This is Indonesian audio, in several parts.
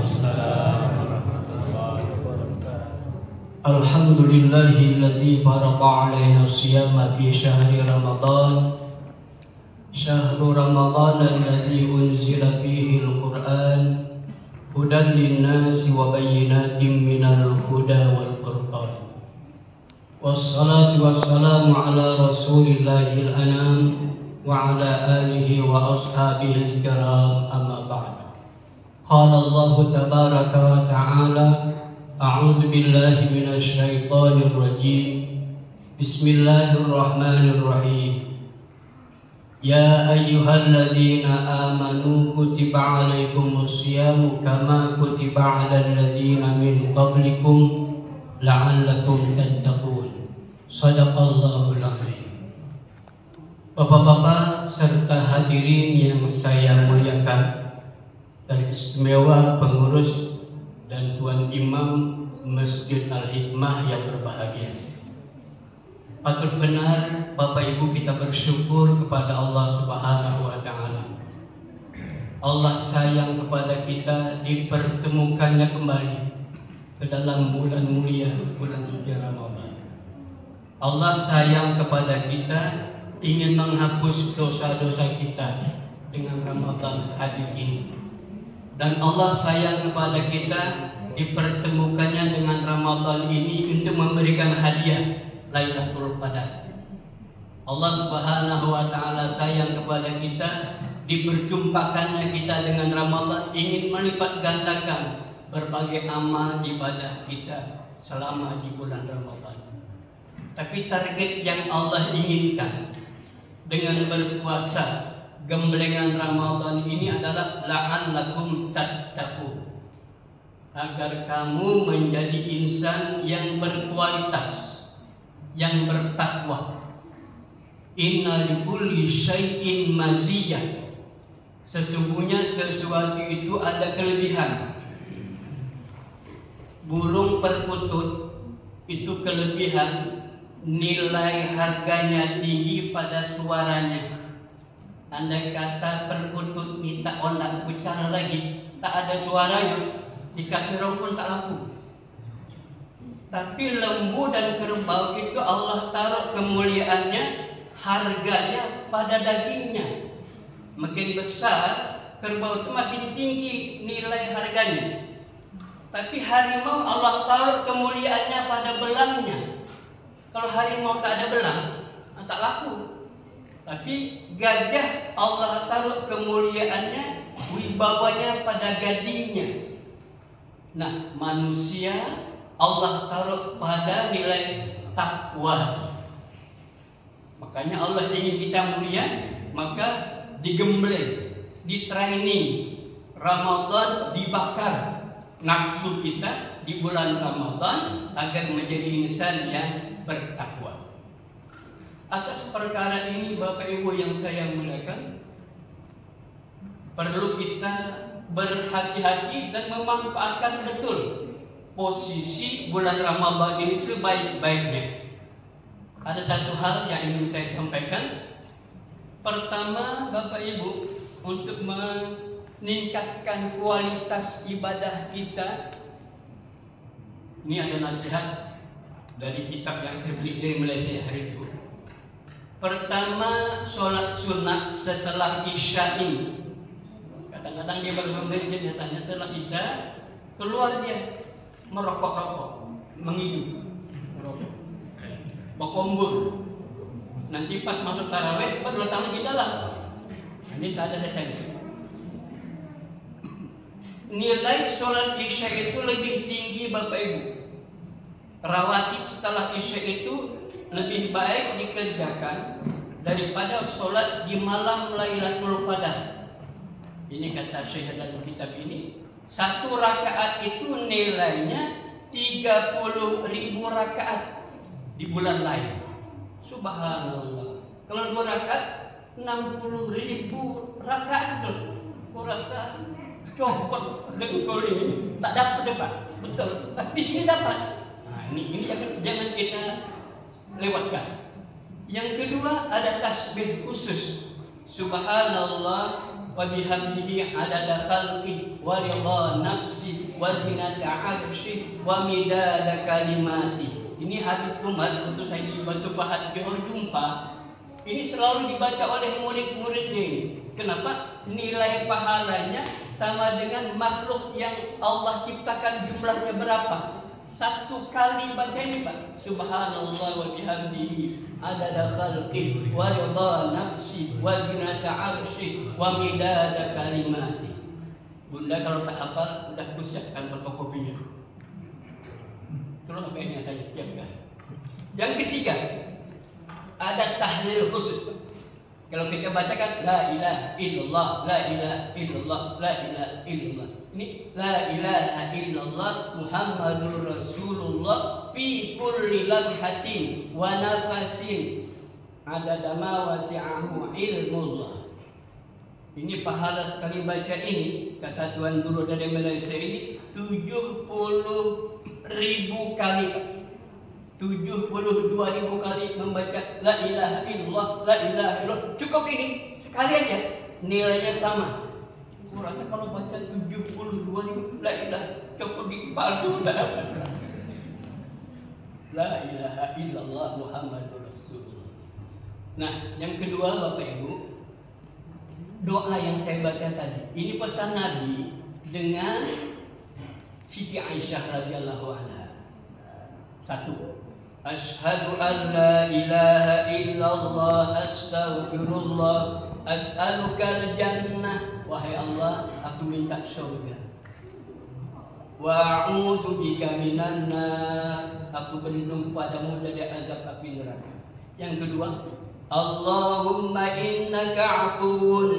Waalaikumsalam warahmatullahi wabarakatuh. Alhamdulillahilladzi farada alaina siyama fi syahri Ramadan. Syahrul Ramadan alladzi unzila fihi al-Qur'an hudan lin-nasi wa bayyinatin minal huda wal furqan. Wassalatu wassalamu ala rasulillahil anam wa ala alihi wa ashabihi al-kiram, amma ba'd. Qala Allah tabaraka wa ta'ala, a'udzu billahi minasy syaithanir rajim. Bismillahirrahmanirrahim. Ya ayyuhalladzina amanu kutiba alaikumus syiyamu kama kutiba alal ladzina min qablikum la'allakum tattaqun. Shadaqallahul azim. Bapak-bapak serta hadirin yang saya muliakan, dan istimewa pengurus dan tuan imam Masjid Al-Hikmah yang berbahagia. Patut benar Bapak Ibu kita bersyukur kepada Allah Subhanahu wa Ta'ala. Allah sayang kepada kita, dipertemukannya kembali ke dalam bulan mulia, bulan suci Ramadan. Allah sayang kepada kita, ingin menghapus dosa-dosa kita dengan Ramadan hadir ini. Dan Allah sayang kepada kita, dipertemukannya dengan Ramadan ini untuk memberikan hadiah Lailatul Qadar. Allah Subhanahu wa Ta'ala sayang kepada kita, diperjumpakannya kita dengan Ramadan, ingin melipat gandakan berbagai amal ibadah kita selama di bulan Ramadan. Tapi target yang Allah inginkan dengan berpuasa gemblengan Ramadan ini adalah la'allakum tattaqun, agar kamu menjadi insan yang berkualitas, yang bertakwa. Inna likulli syai'in maziyah. Sesungguhnya sesuatu itu ada kelebihan. Burung perkutut itu kelebihan, nilai harganya tinggi pada suaranya. Andai kata perkutut ini tak ondak bicara lagi, tak ada suaranya, dikasih rong pun tak laku. Tapi lembu dan kerbau itu Allah taruh kemuliaannya, harganya pada dagingnya. Makin besar kerbau itu makin tinggi nilai harganya. Tapi harimau Allah taruh kemuliaannya pada belangnya. Kalau harimau tak ada belang, tak laku. Tapi gajah Allah taruh kemuliaannya, wibawanya pada gadingnya. Nah, manusia Allah taruh pada nilai takwa. Makanya Allah ingin kita mulia, maka digembleng, ditraining. Ramadan dibakar nafsu kita di bulan Ramadan agar menjadi insan yang bertakwa. Atas perkara ini Bapak Ibu yang saya muliakan, perlu kita berhati-hati dan memanfaatkan betul posisi bulan Ramadan ini sebaik-baiknya. Ada satu hal yang ingin saya sampaikan. Pertama, Bapak Ibu, untuk meningkatkan kualitas ibadah kita, ini ada nasihat dari kitab yang saya beli dari Malaysia hari itu. Pertama, sholat sunat setelah Isya ini. Kadang-kadang dia baru masjid, dia tanya setelah Isya, keluar dia merokok-rokok, menghidup, berkumpul. Nanti pas masuk tarawih, baru datang lagi dalam. Ini tak ada selesai. Nilai sholat Isya itu lebih tinggi Bapak Ibu. Rawatib setelah Isya itu lebih baik dikerjakan daripada sholat di malam Lailatul Qadar. Ini kata Syekh dalam kitab ini. Satu rakaat itu nilainya 30.000 rakaat di bulan lain. Subhanallah. Kalau 2 rakaat 60.000 rakaat tuh. Aku rasa copot dengkul ini tak dapat depan. Betul. Tapi di sini dapat. Nah, ini jangan kita lewatkan. Yang kedua ada tasbih khusus. Subhanallah wa bihamdihi adada khalqi wa ridha nafsi wa zinata 'arsy wa midada kalimati. Ini hadis Umar waktu saya dibaca Pak Johor jumpa. Ini selalu dibaca oleh murid-muridnya ini. Kenapa? Nilai pahalanya sama dengan makhluk yang Allah ciptakan jumlahnya berapa? Satu kali baca ini Pak. Subhanallah wa bihamdihi adada khalqi wa ridha nafsi wa zinata 'arsy wa midada kalimati. Bunda kalau tak hafal udah kusiapkan fotokopinya. Terus akhirnya saya siapkan. Yang ketiga, ada tahlil khusus. Kalau kita bacakan la ilaha illallah, la ilaha illallah, la ilaha illallah. Ini la ilaha illallah Muhammadur Rasulullah fi kulli lamhatin wa nafasin adada ma wasi'ahu ilmullah. Ini pahala sekali baca ini, kata Tuan Guru dari Malaysia ini 70.000 kali. 72.000 kali membaca la ilaha illallah, la ilaha illallah. Cukup ini sekali aja nilainya sama. Aku rasa kalau baca 72.000 la ilaha cukup dipalsu sudah. La ilaha illallah Muhammadur Rasulullah. Nah, yang kedua Bapak Ibu, doa yang saya baca tadi. Ini pesan Nabi dengan Siti Aisyah radhiyallahu anha. Satu, Ashhadu an la ilaha illallah astaghfirullah as'alukal jannah. Wahai Allah, aku minta surga. Wa a'udzu bika minan nar. Aku berlindung padamu dari azab api neraka. Yang kedua, Allahumma innaka 'afuwun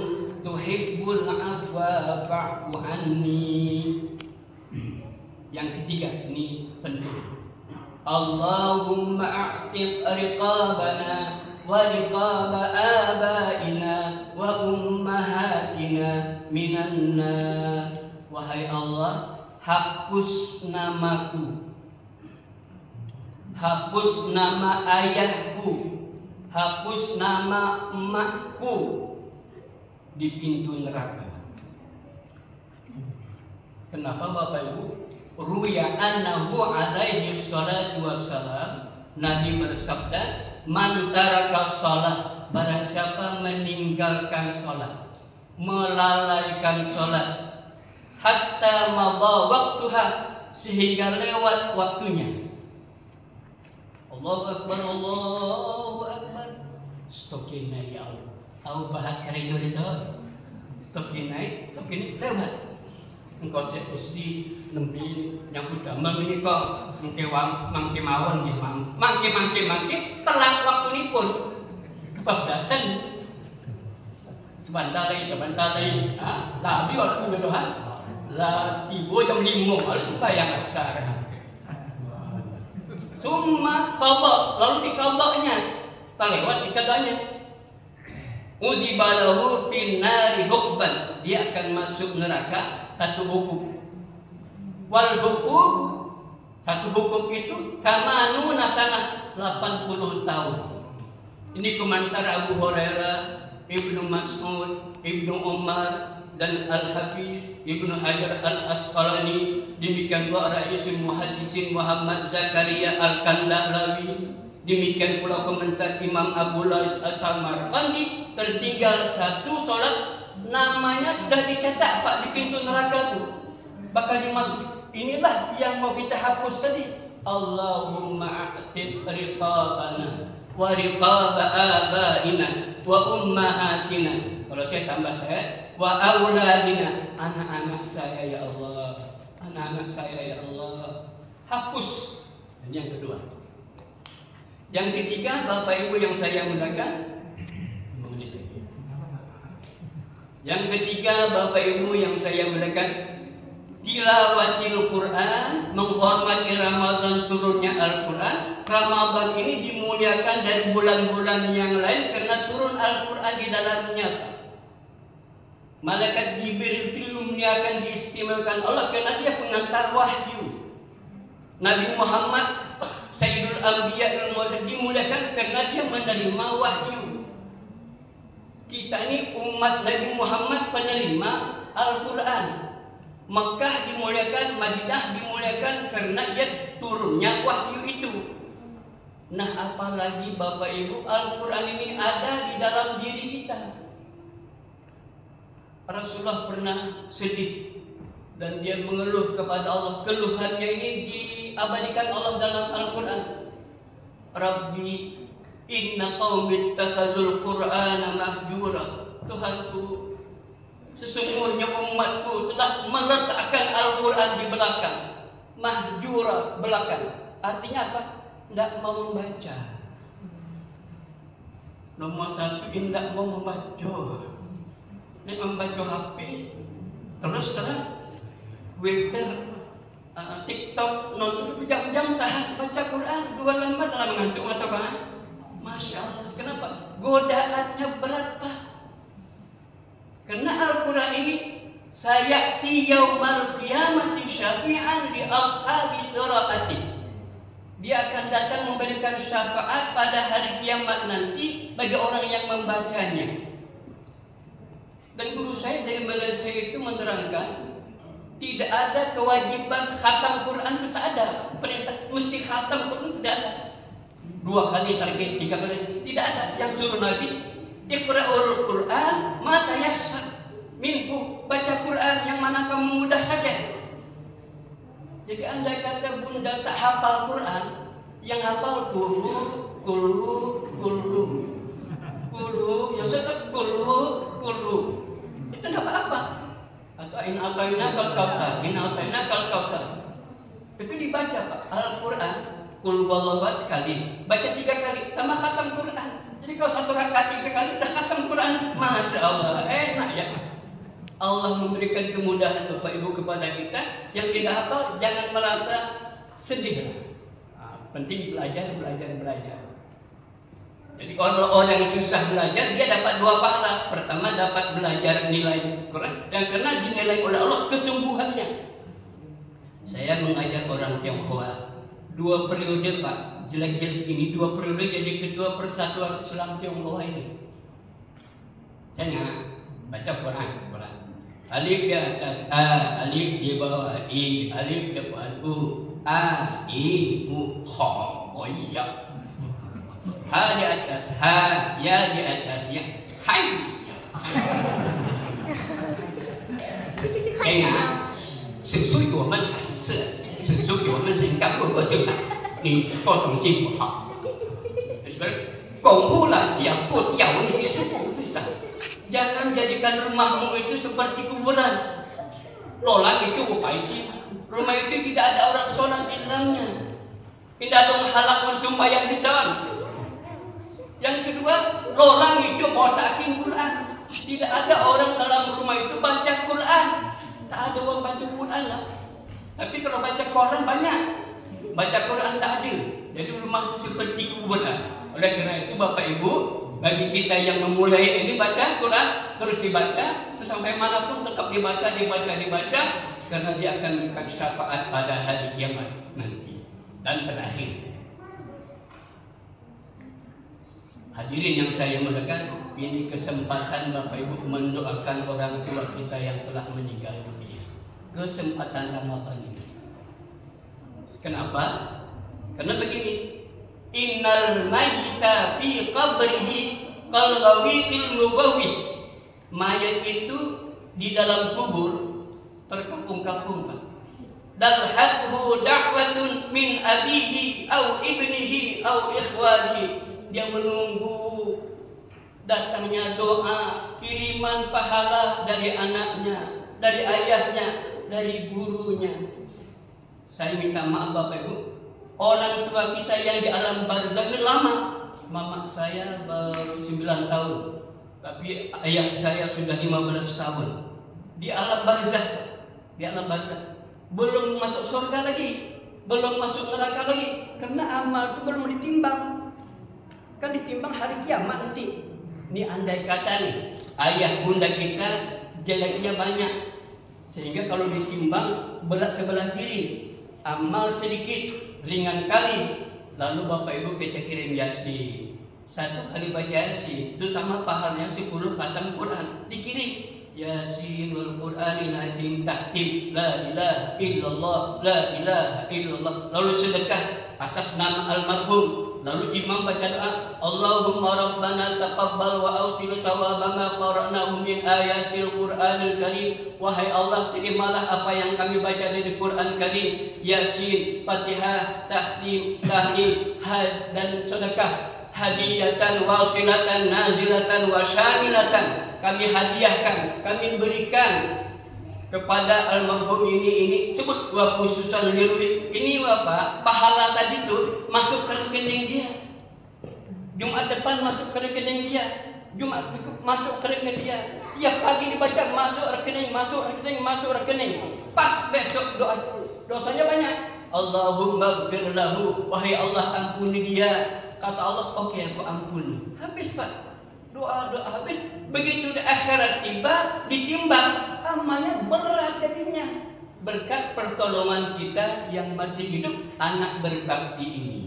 tuhibbul 'afwa fa'fu anni. Yang ketiga, ini penting. Allahumma a'tiq riqabana wa riqaba abaina wa ummahatina minan nar. Wahai Allah, hapus namaku, hapus nama ayahku, hapus nama emakku di pintu neraka. Kenapa Bapak Ibu? Ruya annahu alaihi salatu wassalam, Nabi bersabda, man taraka shalah, barang siapa meninggalkan salat, melalaikan salat, hatta madha waktuha, sehingga lewat waktunya. Allahu akbar, Allahu akbar. Stokina ya Allah. Tahu bahat hari Indonesia. Stokina lewat. Engkau saya mesti nembi yang udah menikah mangke mawon nggih mangke telat waktu ini pun kebablasan sebentar lagi tapi waktu berdoa lah tiba jam 5 harus bayang asar cuma qada lalu dikabaknya terlewat dikadanya udzibalahu fin nari hukban, dia akan masuk neraka satu hukum. Wal hukum, satu hukum itu sama nuna sana 80 tahun. Ini komentar Abu Hurairah, Ibnu Mas'ud, Ibnu Umar dan Al-Hafiz Ibnu Hajar Al-Asqalani. Demikian pula Ra'isul Muhaddisin Muhammad Zakaria Al-Kandahlawi. Demikian pula komentar Imam Abu Lais As-Samarqandi. Tertinggal satu solat, namanya sudah dicetak Pak di pintu neraka itu, bakal dimasuk. Inilah yang mau kita hapus tadi. Allahumma a'tiq riqabana wa riqaba abaina wa ummahatina. Kalau saya tambah wa auladina, anak-anak saya ya Allah, anak-anak saya ya Allah, hapus. Dan yang kedua, yang ketiga Bapak Ibu yang saya muliakan, yang ketiga Bapak Ibu yang saya muliakan, tilawatil Quran, menghormati Ramadan turunnya Al-Quran. Ramadan ini dimuliakan dari bulan-bulan yang lain karena turun Al-Quran di dalamnya. Malaikat Jibril dimuliakan, diistimewakan Allah karena dia pengantar wahyu. Nabi Muhammad Sayyidul Anbiya dimuliakan karena dia menerima wahyu. Kita ini umat Nabi Muhammad penerima Al-Quran. Makkah dimuliakan, Madinah dimuliakan karena dia turunnya wahyu itu. Nah, apalagi Bapak Ibu, Al-Quran ini ada di dalam diri kita. Rasulullah pernah sedih dan dia mengeluh kepada Allah. Keluhannya ini diabadikan Allah dalam Al-Quran. Rabbi inna qaumi ittakhadzul Qur'ana mahjura. Tuhanku, sesungguhnya umatku telah meletakkan Al-Quran di belakang. Mahjura, belakang. Artinya apa? Tidak mau membaca. Nomor satu, tidak mau membaca. Dia membaca HP. Terus sekarang Twitter, TikTok, nonton jam-jam tahan baca Quran 2 lembar dalam mengantuk atau apa? Masya Allah. Kenapa? Godaannya berat, Pak. Karena Al-Quran ini sayati yaumal qiyamati syafi'an li ashabi qiraati. Dia akan datang memberikan syafaat pada hari kiamat nanti bagi orang yang membacanya. Dan guru saya dari Malaysia itu menerangkan, tidak ada kewajiban khatam Quran, itu tak ada. Perintah mesti khatam Quran tidak ada. 2 kali target, 3 kali tidak ada. Yang suruh Nabi, Iqra'ul Quran ma tayassar minhu, baca Quran yang mana kamu mudah saja. Jadi andai kata bunda tak hafal Quran, yang hafal kulu, ya sesat kulu, itu tidak apa-apa. Atau in ataina kal kautsar, itu dibaca Pak. Al-Quran kul wallahu ahad sekali, baca 3 kali sama khatam Quran. Jadi kalau 1 rakaat 3 kali udah khatam Quran, masya Allah, enak ya. Allah memberikan kemudahan Bapak Ibu kepada kita. Yang tidak hafal jangan merasa sedih. Penting belajar. Jadi orang yang susah belajar dia dapat 2 pahala. Pertama dapat belajar nilai Quran, dan karena dinilai oleh Allah kesungguhannya. Saya mengajar orang Tionghoa 2 periode Pak, jelek-jelek ini 2 periode jadi ketua Persatuan Islam Tionghoa ini. Saya baca Quran. Alif di atas A, alif di bawah I, alif depan U, A, I, U, Ho, oh iya. H di atas H, ya di atas ya, hai. Enak, sesuai 我们还是sesuai 我们新加坡生态，你沟通性不好，是不是？巩固了讲不掉你的生活思想。Jangan jadikan rumahmu itu seperti kuburan. Lolang itu upaisi. Rumah itu tidak ada orang sholat di dalamnya. Tidak ada halak bersembahyang di sana. Yang kedua, lolang itu botakin Quran. Tidak ada orang dalam rumah itu baca Quran. Tak ada orang baca Quran lah. Tapi kalau baca Quran banyak. Baca Quran tak ada. Jadi rumah itu seperti kuburan. Oleh karena itu Bapak Ibu, bagi kita yang memulai ini baca Quran, terus dibaca sesampai manapun tetap dibaca, karena dia akan memberikan syafaat pada hari kiamat nanti. Dan terakhir, hadirin yang saya muliakan, ini kesempatan Bapak Ibu mendoakan orang tua kita yang telah meninggal dunia. Kesempatan Ramadan ini. Kenapa? Karena begini. Innal mayyita fi qabrihi kal ghawiqil mubawis. Mayat itu di dalam kubur terkapung-kapung, Pak. Dalhathu da'watun min abihi au ibnihi au ikhwanihi. Dia menunggu datangnya doa, kiriman pahala dari anaknya, dari ayahnya, dari gurunya. Saya minta maaf Bapak Ibu, orang tua kita yang di alam barzakh ini lama. Mama saya baru 9 tahun, tapi ayah saya sudah 15 tahun. Di alam barzakh, belum masuk surga lagi, belum masuk neraka lagi, karena amal itu belum ditimbang. Kan ditimbang hari kiamat nanti. Ini andai kata nih, ayah bunda kita jeleknya banyak, sehingga kalau ditimbang berat sebelah kiri, amal sedikit, ringan kali. Lalu Bapak Ibu kita kirim Yasin, Satu kali baca Yasin itu sama pahalanya 10 khatam Quran. Dikirim Yasin wal Qur'anil hakim tahtim la ilaha illallah la ilaha illallah. Lalu sedekah atas nama almarhum. Lalu imam baca doa, Allahumma rabbana taqabbal wa awsil sawaba ma qara'nahu min ayatil Qur'anil Karim. Wahai Allah, terimalah apa yang kami baca dari Quran Karim, Yasin, Fatihah, tahtim, tahlil, had dan sedekah. Hadiyatan wasilatan nazilatan wa syamilatan. Kami hadiahkan, kami berikan kepada almarhum ini sebut wa khususan lirwi. Ini Bapak, pahala tadi itu masuk ke rekening dia. Jumat depan masuk ke rekening dia. Jumat masuk ke rekening dia. Tiap pagi dibaca masuk rekening, masuk rekening, masuk rekening. Pas besok dosanya banyak. Allahumma ighfir lahu, wahai Allah ampuni dia. Kata Allah, oke aku ampuni. Habis Pak. Doa habis. Begitu di akhirat tiba, ditimbang, amalnya berat jadinya. Berkat pertolongan kita yang masih hidup, anak berbakti ini.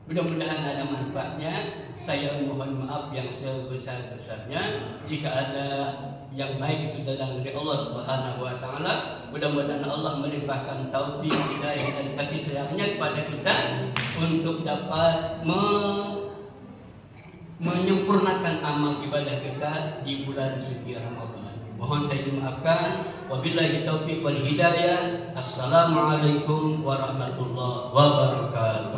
Mudah-mudahan ada manfaatnya. Saya mohon maaf yang sebesar-besarnya jika ada yang baik itu datang dari Allah Subhanahu wa taala. Mudah-mudahan Allah melimpahkan taufik, hidayah dan kasih sayangnya kepada kita untuk dapat menyempurnakan amal ibadah kita di bulan suci Ramadan. Mohon saya dimaafkan. Wabillahi taufiq wal hidayah. Assalamualaikum warahmatullahi wabarakatuh.